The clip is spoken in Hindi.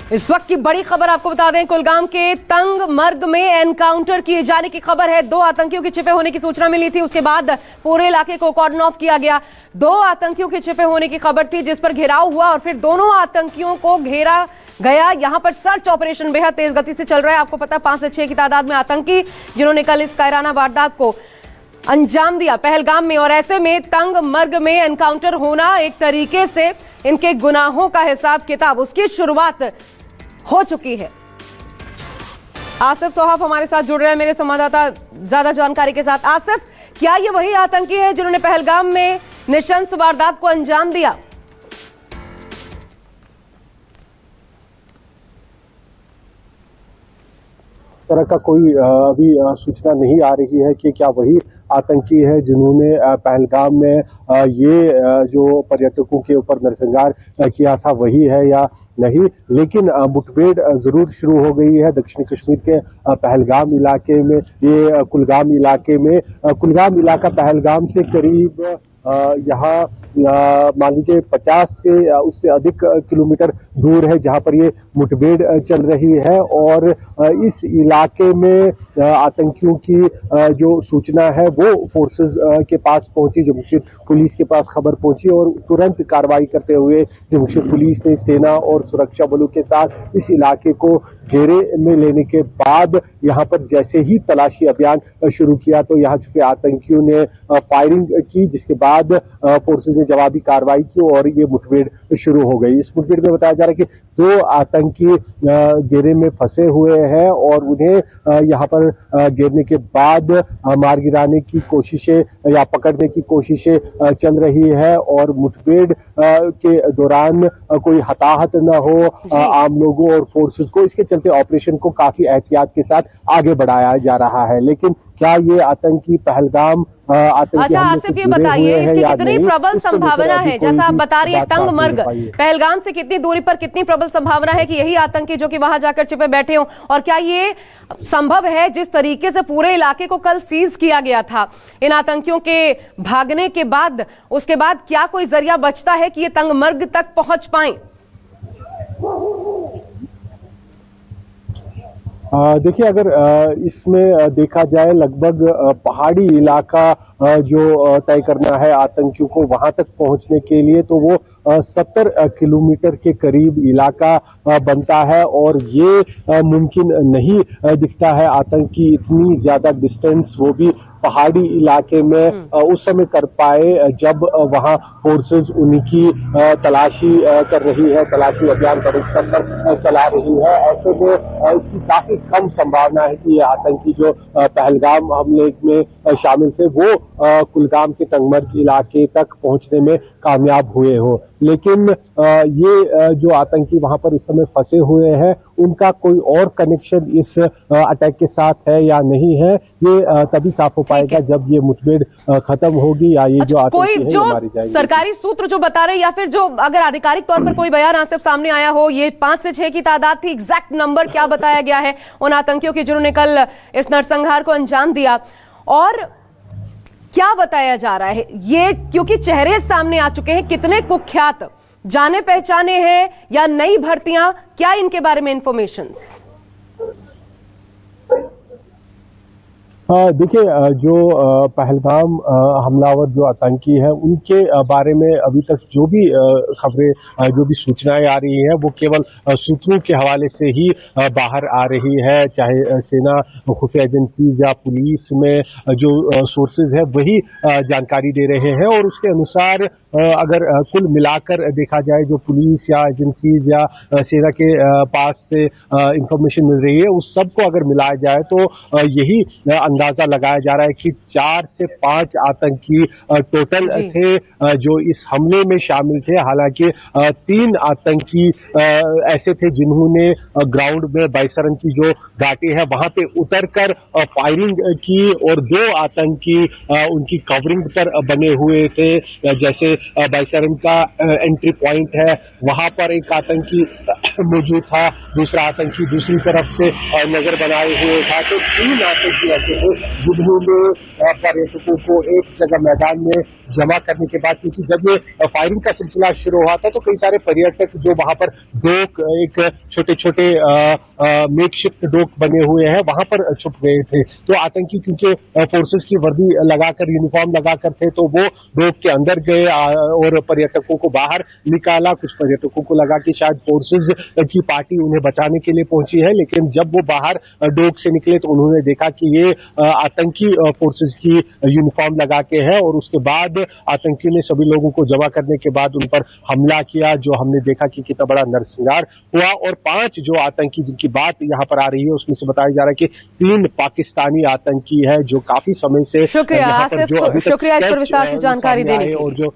इस वक्त की बड़ी खबर आपको बता दें, कुलगाम के तंगमर्ग में एनकाउंटर किए जाने की खबर है। 2 आतंकियों के छिपे होने की सूचना मिली थी, उसके बाद पूरे इलाके को कॉर्डन ऑफ किया गया। 2 आतंकियों के छिपे होने की खबर थी, जिस पर घेराव हुआ और फिर दोनों आतंकियों को घेरा गया। यहां पर सर्च ऑपरेशन बेहद तेज गति से चल रहा है। आपको पता है 5 से 6 की तादाद में आतंकी जिन्होंने कल इस कायराना वारदात को अंजाम दिया पहलगाम में, और ऐसे में तंगमर्ग में एनकाउंटर होना एक तरीके से इनके गुनाहों का हिसाब किताब उसकी शुरुआत हो चुकी है। आसिफ सोहाफ हमारे साथ जुड़ रहे हैं, मेरे संवाददाता ज्यादा जानकारी के साथ। आसिफ, क्या ये वही आतंकी है जिन्होंने पहलगाम में नृशंस वारदात को अंजाम दिया? तरह का कोई अभी सूचना नहीं आ रही है कि क्या वही आतंकी है जिन्होंने पहलगाम में ये जो पर्यटकों के ऊपर नरसंहार किया था वही है या नहीं। लेकिन मुठभेड़ जरूर शुरू हो गई है दक्षिणी कश्मीर के पहलगाम इलाके में। ये कुलगाम इलाके में, कुलगाम इलाका पहलगाम से करीब यहाँ मान लीजिए 50 से उससे अधिक किलोमीटर दूर है जहां पर ये मुठभेड़ चल रही है। और इस इलाके में आतंकियों की जो सूचना है वो फोर्सेस के पास पहुंची, जम्मू कश्मीर पुलिस के पास खबर पहुंची और तुरंत कार्रवाई करते हुए जम्मू कश्मीर पुलिस ने सेना और सुरक्षा बलों के साथ इस इलाके को घेरे में लेने के बाद यहाँ पर जैसे ही तलाशी अभियान शुरू किया तो यहाँ चुके आतंकियों ने फायरिंग की, जिसके बाद फोर्सेस ने जवाबी कार्रवाई की और ये मुठभेड़ शुरू हो गई। इस मुठभेड़ में बताया जा रहा है कि 2 आतंकी घेरे में फंसे हुए हैं और उन्हें यहाँ पर घेरने के बाद मार गिराने की कोशिशें या पकड़ने की कोशिशें चल रही है और मुठभेड़ के दौरान कोई हताहत न हो आम लोगों और फोर्सेस को। इसके चलते ऑपरेशन को काफी एहतियात के साथ आगे बढ़ाया जा रहा है। लेकिन क्या ये आतंकी पहलगाम अच्छा आसिफ, ये बताइए इसकी कितनी प्रबल संभावना है? जैसा आप बता रही है तंगमर्ग पहलगाम से कितनी दूरी पर कितनी प्रबल संभावना है कि यही आतंकी जो कि वहां जाकर छिपे बैठे हों? और क्या ये संभव है जिस तरीके से पूरे इलाके को कल सीज किया गया था इन आतंकियों के भागने के बाद, उसके बाद क्या कोई जरिया बचता है कि ये तंगमर्ग तक पहुंच पाए? देखिए, अगर इसमें देखा जाए लगभग पहाड़ी इलाका जो तय करना है आतंकियों को वहां तक पहुंचने के लिए तो वो 70 किलोमीटर के करीब इलाका बनता है और ये मुमकिन नहीं दिखता है आतंकी इतनी ज्यादा डिस्टेंस वो भी पहाड़ी इलाके में उस समय कर पाए जब वहां फोर्सेस उनकी तलाशी कर रही है, तलाशी अभियान बड़े स्तर पर चला रही है। ऐसे में इसकी काफी कम संभावना है कि ये आतंकी जो पहलगाम हमले में शामिल थे वो कुलगाम के तंगमर्ग इलाके तक पहुंचने में कामयाब हुए हो। लेकिन ये जो आतंकी वहां पर इस समय फंसे हुए हैं उनका कोई और कनेक्शन इस अटैक के साथ है या नहीं है, ये तभी साफ हो पाएगा जब ये मुठभेड़ खत्म होगी या ये जो आतंकी है ये मारे जाएंगे। सरकारी सूत्र जो बता रहे हैं या फिर जो अगर आधिकारिक तौर पर कोई बयान आसिफ सामने आया हो, ये 5 से 6 की तादाद थी, एग्जैक्ट नंबर क्या बताया गया है उन आतंकियों की जिन्होंने कल इस नरसंहार को अंजाम दिया? और क्या बताया जा रहा है ये, क्योंकि चेहरे सामने आ चुके हैं, कितने कुख्यात जाने पहचाने हैं या नई भर्तियां, क्या इनके बारे में इंफॉर्मेशंस? देखिए, जो पहलगाम हमलावर जो आतंकी है उनके बारे में अभी तक जो भी खबरें जो भी सूचनाएं आ रही हैं वो केवल सूत्रों के हवाले से ही बाहर आ रही है। चाहे सेना, खुफिया एजेंसीज या पुलिस में जो सोर्सेज है वही जानकारी दे रहे हैं और उसके अनुसार अगर कुल मिलाकर देखा जाए जो पुलिस या एजेंसीज या सेना के पास से इंफॉर्मेशन मिल रही है उस सबको अगर मिलाया जाए तो यही अंदाजा लगाया जा रहा है कि 4 से 5 आतंकी टोटल थे जो इस हमले में शामिल थे। हालांकि 3 आतंकी ऐसे थे जिन्होंने ग्राउंड में बाइसरन की जो घाटी है वहां पे उतरकर फायरिंग की और 2 आतंकी उनकी कवरिंग पर बने हुए थे। जैसे बाइसरन का एंट्री पॉइंट है वहां पर एक आतंकी मौजूद था, दूसरा आतंकी दूसरी तरफ से नजर बनाए हुए था। तो 3 आतंकी ऐसे थे जिन्होंने पर्यटकों को एक जगह मैदान में जमा करने के बाद, क्योंकि जब ये फायरिंग का सिलसिला शुरू हुआ था तो कई सारे पर्यटक जो वहां पर डोक, एक छोटे छोटे मेकशिफ्ट डोक बने हुए हैं, वहां पर छुप गए थे। तो आतंकी क्योंकि फोर्सेस की वर्दी लगाकर, यूनिफॉर्म लगाकर थे, तो वो डोक के अंदर गए और पर्यटकों को बाहर निकाला। कुछ पर्यटकों को लगा कि शायद फोर्सेस की पार्टी उन्हें बचाने के लिए पहुंची है, लेकिन जब वो बाहर डोक से निकले तो उन्होंने देखा कि ये आतंकी फोर्सेस की यूनिफॉर्म लगा के है, और उसके बाद आतंकियों ने सभी लोगों को जमा करने के बाद उन पर हमला किया, जो हमने देखा कि कितना बड़ा नरसंहार हुआ। और 5 जो आतंकी जिनकी बात यहाँ पर आ रही है, उसमें से बताया जा रहा है कि 3 पाकिस्तानी आतंकी है जो काफी समय से शुक्रिया आसिफ, शुक्रिया इस पर विस्तार से जानकारी देने के लिए। और जो